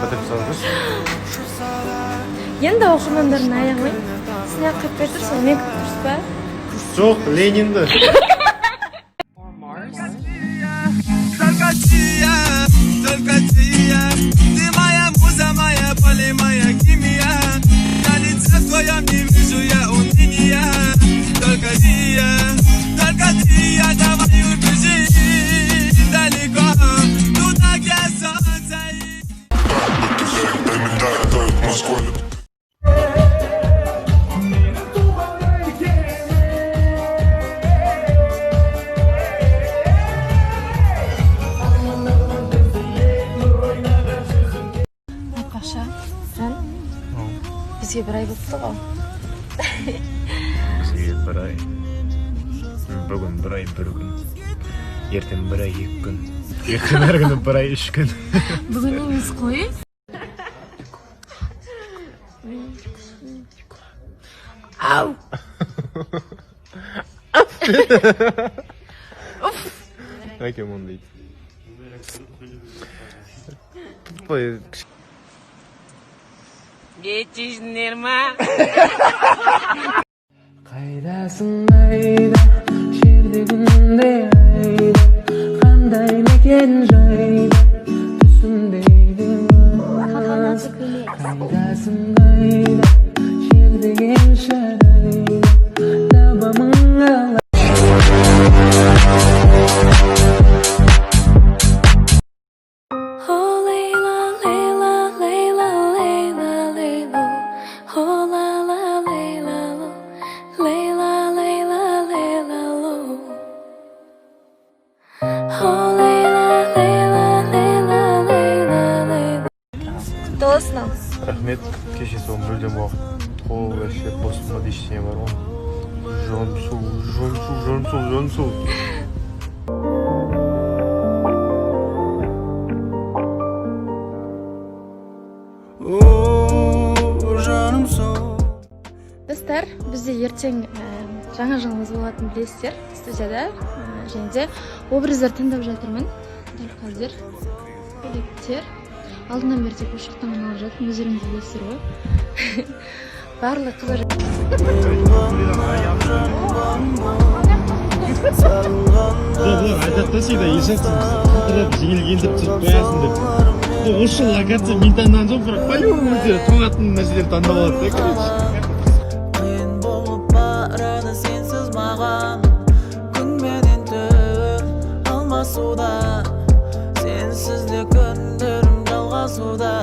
бітіріп салыңыз. Енді оқырмандарын аяғын сіне қып бердір, сол мен кіп тұрсыз ба? Жоқ, Ленинді. Бізге бір ай болыпты ғой. Бізге бір ай. Бүгін бір ай бір күн. Ертең бір ай екі күн. Ертең әр күні бір ай үш күн. Бүгін емес қой. Ау! Әкем оны дейді. Geçişler ma. Qaydasın ayda, şerdeginde ayda, qanday meken joyda, түсіндейdim. Qaydasın ayda, şerdegen şarayda, tabamın ala. Долысынан. Рахмет, кеше сол мүлдем уақыт қол әшеп босыма ештеңе бар ғой. Жон су. Достар, бізде ертең жаңа жылымыз болатынын білесіздер студияда. Және де образдар таңдап жатырмын. Дәл қазір көйлектер. Алдынан бері тек осы жақтан алып жатырмын, өздеріңіз білесіздер ғой. Барлық қыздар. Бұлар айтады да сүйді, ешақсың қырып жеңіл келдіріп жүріп қоясың деп. Осы жыл оказывается мен таңдаған жоқ, бірақ по-любому өздері тоңатын нәрселер таңдап алады да, короче. Қиын болып барады сенсіз маған, күн менен түн алмасуда, сенсіз де күндерім жалғасуда.